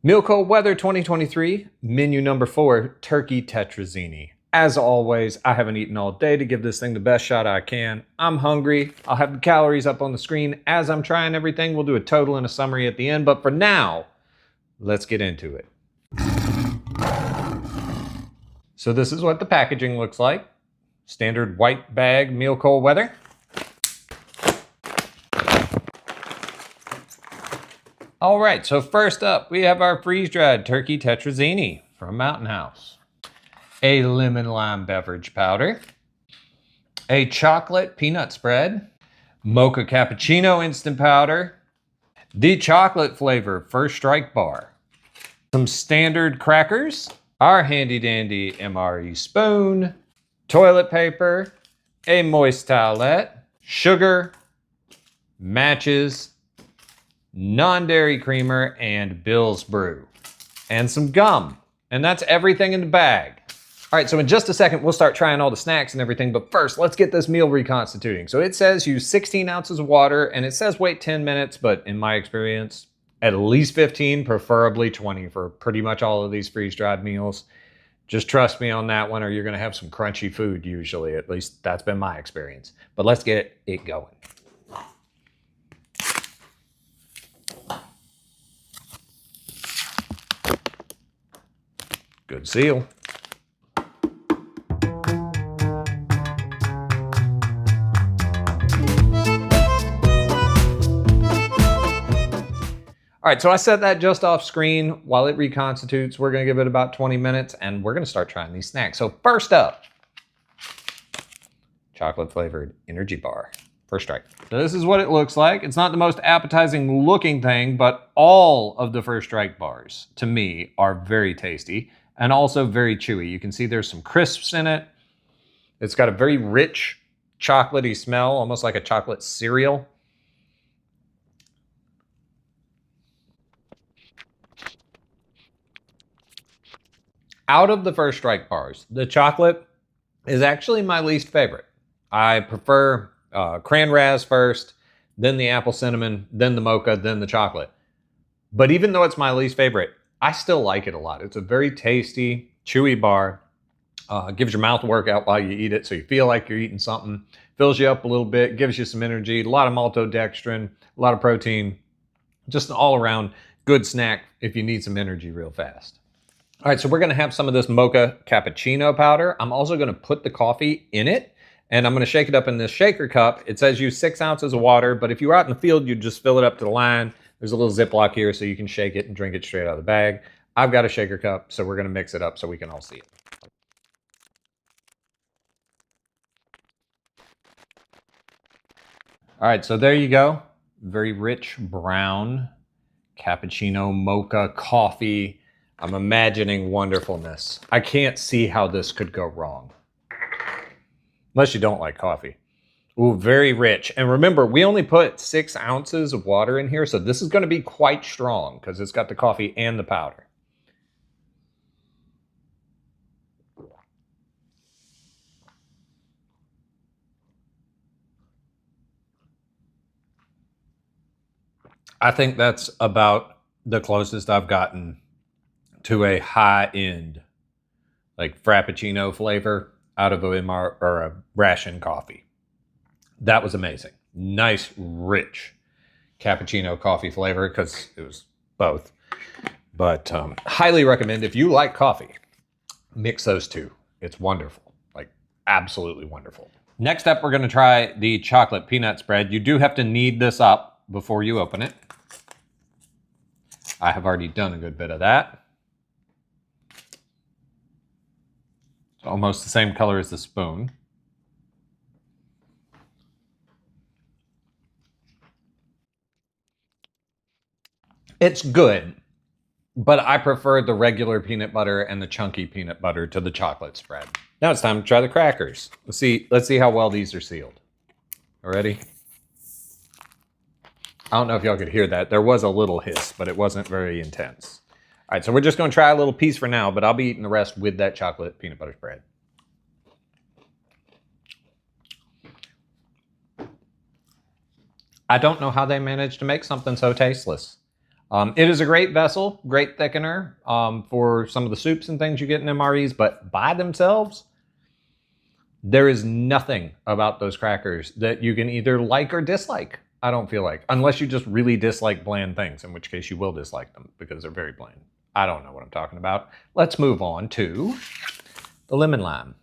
Meal Cold Weather 2023, menu number 4, Turkey Tetrazzini. As always, I haven't eaten all day to give this thing the best shot I can. I'm hungry. I'll have the calories up on the screen as I'm trying everything. We'll do a total and a summary at the end, but for now, let's get into it. So this is what the packaging looks like. Standard white bag Meal Cold Weather. All right, so first up, we have our freeze-dried turkey tetrazzini from Mountain House. A lemon lime beverage powder. A chocolate peanut spread. Mocha cappuccino instant powder. The chocolate flavor First Strike bar. Some standard crackers. Our handy dandy MRE spoon. Toilet paper. A moist towelette. Sugar. Matches. Non-dairy creamer, and Bill's Brew. And some gum. And that's everything in the bag. All right, so in just a second, we'll start trying all the snacks and everything, but first, let's get this meal reconstituting. So it says use 16 ounces of water, and it says wait 10 minutes, but in my experience, at least 15, preferably 20 for pretty much all of these freeze-dried meals. Just trust me on that one, or you're gonna have some crunchy food usually. At least that's been my experience. But let's get it going. Good seal. All right, so I set that just off screen while it reconstitutes. We're gonna give it about 20 minutes and we're gonna start trying these snacks. So first up, chocolate flavored energy bar, First Strike. So this is what it looks like. It's not the most appetizing looking thing, but all of the First Strike bars to me are very tasty and also very chewy. You can see there's some crisps in it. It's got a very rich chocolatey smell, almost like a chocolate cereal. Out of the First Strike bars, the chocolate is actually my least favorite. I prefer cran raz first, then the apple cinnamon, then the mocha, then the chocolate. But even though it's my least favorite, I still like it a lot. It's a very tasty, chewy bar. Gives your mouth a workout while you eat it, so you feel like you're eating something. Fills you up a little bit, gives you some energy, a lot of maltodextrin, a lot of protein. Just an all-around good snack if you need some energy real fast. All right, so we're gonna have some of this mocha cappuccino powder. I'm also gonna put the coffee in it, and I'm gonna shake it up in this shaker cup. It says use 6 ounces of water, but if you were out in the field, you'd just fill it up to the line. There's a little Ziploc here so you can shake it and drink it straight out of the bag. I've got a shaker cup, so we're gonna mix it up so we can all see it. All right, so there you go. Very rich brown cappuccino mocha coffee. I'm imagining wonderfulness. I can't see how this could go wrong. Unless you don't like coffee. Ooh, very rich. And remember, we only put 6 ounces of water in here, so this is gonna be quite strong because it's got the coffee and the powder. I think that's about the closest I've gotten to a high-end, like Frappuccino flavor out of a MR or a ration coffee. That was amazing. Nice, rich cappuccino coffee flavor because it was both. But highly recommend if you like coffee, mix those two. It's wonderful, like absolutely wonderful. Next up, we're gonna try the chocolate peanut spread. You do have to knead this up before you open it. I have already done a good bit of that. It's almost the same color as the spoon. It's good, but I prefer the regular peanut butter and the chunky peanut butter to the chocolate spread. Now it's time to try the crackers. Let's see how well these are sealed. Ready? I don't know if y'all could hear that. There was a little hiss, but it wasn't very intense. All right, so we're just gonna try a little piece for now, but I'll be eating the rest with that chocolate peanut butter spread. I don't know how they managed to make something so tasteless. It is a great vessel, great thickener for some of the soups and things you get in MREs, but by themselves, there is nothing about those crackers that you can either like or dislike, I don't feel like. Unless you just really dislike bland things, in which case you will dislike them because they're very bland. I don't know what I'm talking about. Let's move on to the lemon lime.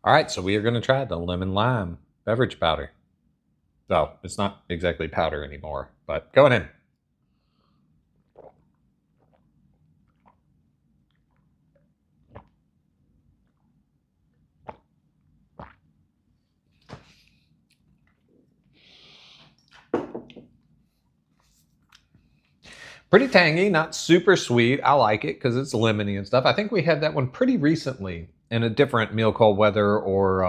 All right, so we are going to try the lemon lime beverage powder. Well, it's not exactly powder anymore, but going in. Pretty tangy, not super sweet. I like it because it's lemony and stuff. I think we had that one pretty recently in a different meal called Weather or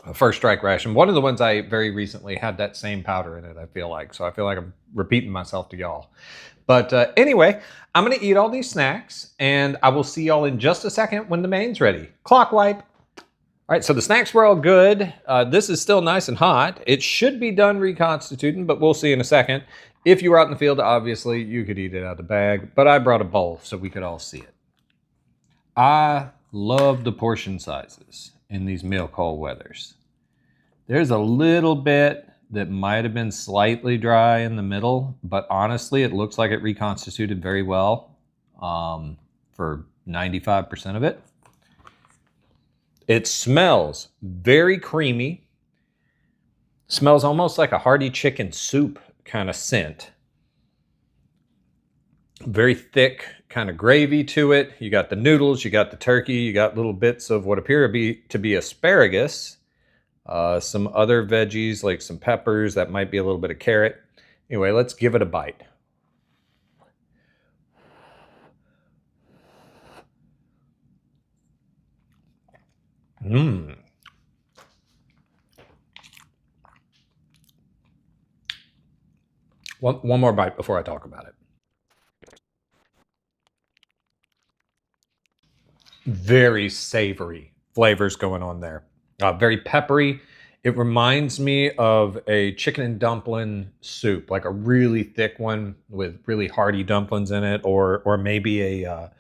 a First Strike ration. One of the ones I ate very recently had that same powder in it, I feel like. So I feel like I'm repeating myself to y'all. But anyway, I'm going to eat all these snacks, and I will see y'all in just a second when the main's ready. Clock wipe. All right, so the snacks were all good. This is still nice and hot. It should be done reconstituting, but we'll see in a second. If you were out in the field, obviously, you could eat it out of the bag, but I brought a bowl so we could all see it. I love the portion sizes in these meal call Weathers. There's a little bit that might have been slightly dry in the middle, but honestly, it looks like it reconstituted very well for 95% of it. It smells very creamy. Smells almost like a hearty chicken soup kind of scent. Very thick kind of gravy to it. You got the noodles, you got the turkey, you got little bits of what appear to be asparagus. Some other veggies like some peppers, that might be a little bit of carrot. Anyway, let's give it a bite. Mmm. One more bite before I talk about it. Very savory flavors going on there. Very peppery. It reminds me of a chicken and dumpling soup, like a really thick one with really hearty dumplings in it, or maybe a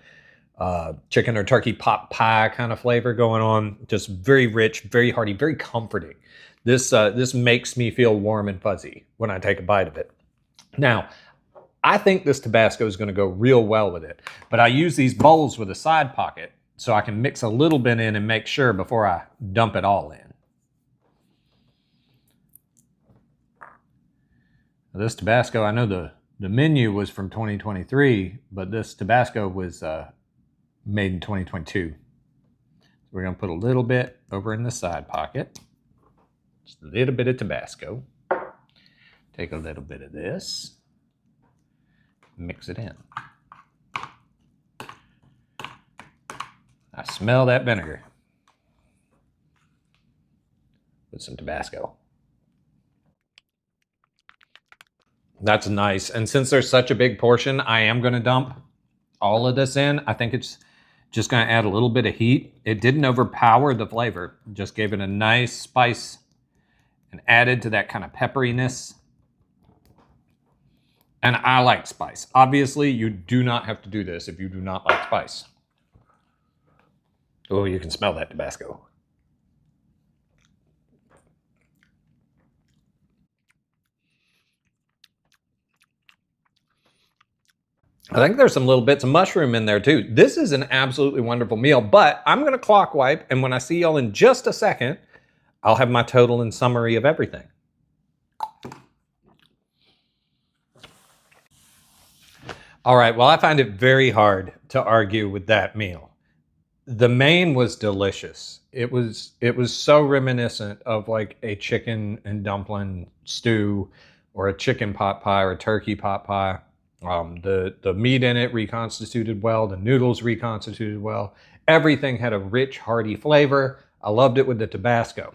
chicken or turkey pot pie kind of flavor going on. Just very rich, very hearty, very comforting. This makes me feel warm and fuzzy when I take a bite of it. Now, I think this Tabasco is going to go real well with it, but I use these bowls with a side pocket so I can mix a little bit in and make sure before I dump it all in. This Tabasco, I know the menu was from 2023, but this Tabasco was made in 2022. So we're going to put a little bit over in the side pocket. Just a little bit of Tabasco. Take a little bit of this. Mix it in. I smell that vinegar. With some Tabasco. That's nice. And since there's such a big portion, I am going to dump all of this in. I think it's just going to add a little bit of heat. It didn't overpower the flavor. Just gave it a nice spice and added to that kind of pepperiness. And I like spice. Obviously, you do not have to do this if you do not like spice. Oh, you can smell that Tabasco. I think there's some little bits of mushroom in there too. This is an absolutely wonderful meal, but I'm going to clock wipe, and when I see y'all in just a second, I'll have my total and summary of everything. All right, well, I find it very hard to argue with that meal. The main was delicious. It was so reminiscent of like a chicken and dumpling stew or a chicken pot pie or a turkey pot pie. The meat in it reconstituted well. The noodles reconstituted well. Everything had a rich, hearty flavor. I loved it with the Tabasco.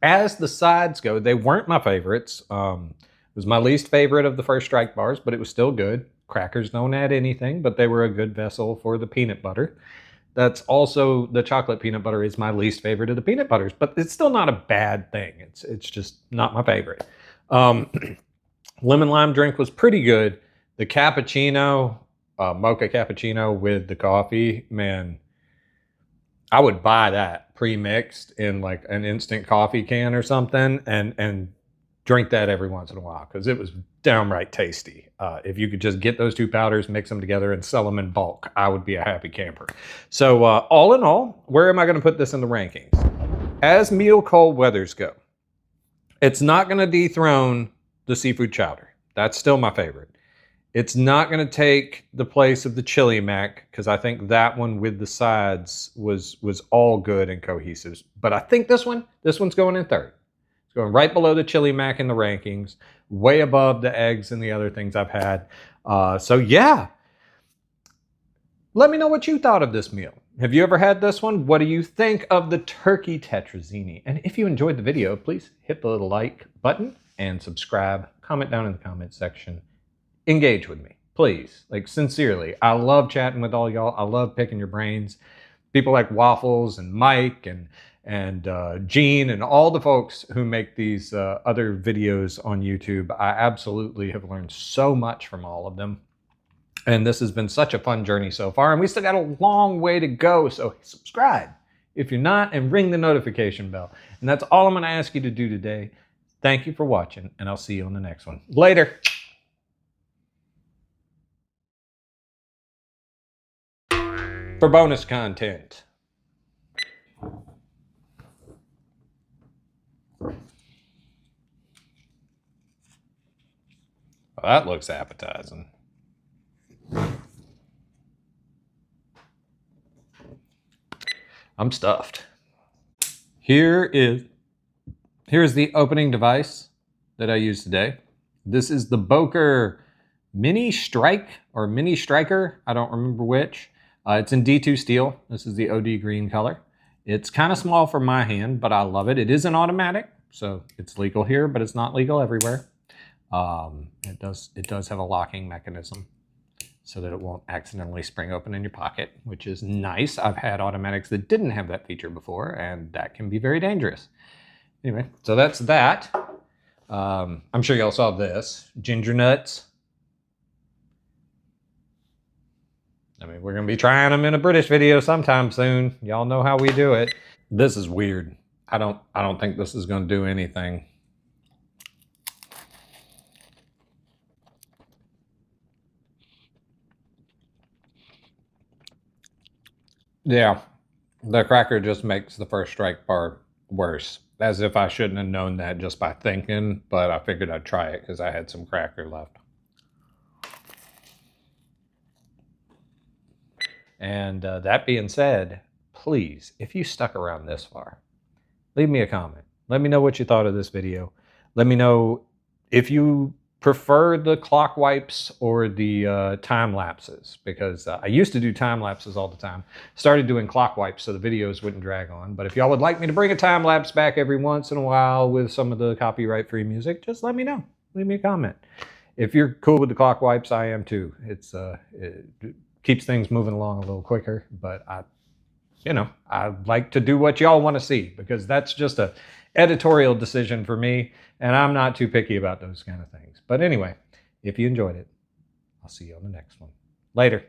As the sides go, they weren't my favorites. It was my least favorite of the First Strike bars, but it was still good. crackers don't add anything, but they were a good vessel for the peanut butter. That's also, the chocolate peanut butter is my least favorite of the peanut butters, but it's still not a bad thing. It's just not my favorite. Lemon lime drink was pretty good. The cappuccino, mocha cappuccino with the coffee, man, I would buy that pre-mixed in like an instant coffee can or something and drink that every once in a while because it was downright tasty. If you could just get those two powders, mix them together and sell them in bulk, I would be a happy camper. So all in all, where am I going to put this in the rankings? As meal cold weathers go, it's not going to dethrone the seafood chowder. That's still my favorite. It's not going to take the place of the chili mac because I think that one with the sides was all good and cohesive. But I think this one's going in third. It's going right below the chili mac in the rankings, way above the eggs and the other things I've had. So yeah, let me know what you thought of this meal. Have you ever had this one? What do you think of the turkey tetrazzini? And if you enjoyed the video, please hit the little like button and subscribe. Comment down in the comment section. Engage with me, please. Like, sincerely, I love chatting with all y'all. I love picking your brains. People like Waffles and Mike and Gene and all the folks who make these other videos on YouTube. I absolutely have learned so much from all of them. And this has been such a fun journey so far. And we still got a long way to go. So subscribe if you're not and ring the notification bell. And that's all I'm going to ask you to do today. Thank you for watching, and I'll see you on the next one. Later. For bonus content. Well, that looks appetizing. I'm stuffed. Here's the opening device that I used today. This is the Boker Mini Strike or Mini Striker. I don't remember which. It's in D2 steel. This is the OD green color. It's kind of small for my hand, but I love it. It is an automatic, so it's legal here, but it's not legal everywhere. It does have a locking mechanism so that it won't accidentally spring open in your pocket, which is nice. I've had automatics that didn't have that feature before, and that can be very dangerous. Anyway, so that's that. I'm sure y'all saw this. Ginger nuts. I mean, we're going to be trying them in a British video sometime soon. Y'all know how we do it. This is weird. I don't think this is going to do anything. Yeah, the cracker just makes the first strike part worse. As if I shouldn't have known that just by thinking, but I figured I'd try it because I had some cracker left. And that being said, please, if you stuck around this far, leave me a comment. Let me know what you thought of this video. Let me know if you prefer the clock wipes or the time lapses, because I used to do time lapses all the time. Started doing clock wipes so the videos wouldn't drag on. But if y'all would like me to bring a time lapse back every once in a while with some of the copyright-free music, just let me know. Leave me a comment. If you're cool with the clock wipes, I am too. It keeps things moving along a little quicker, but I like to do what y'all want to see, because that's just a editorial decision for me, and I'm not too picky about those kind of things. But anyway, if you enjoyed it, I'll see you on the next one. Later.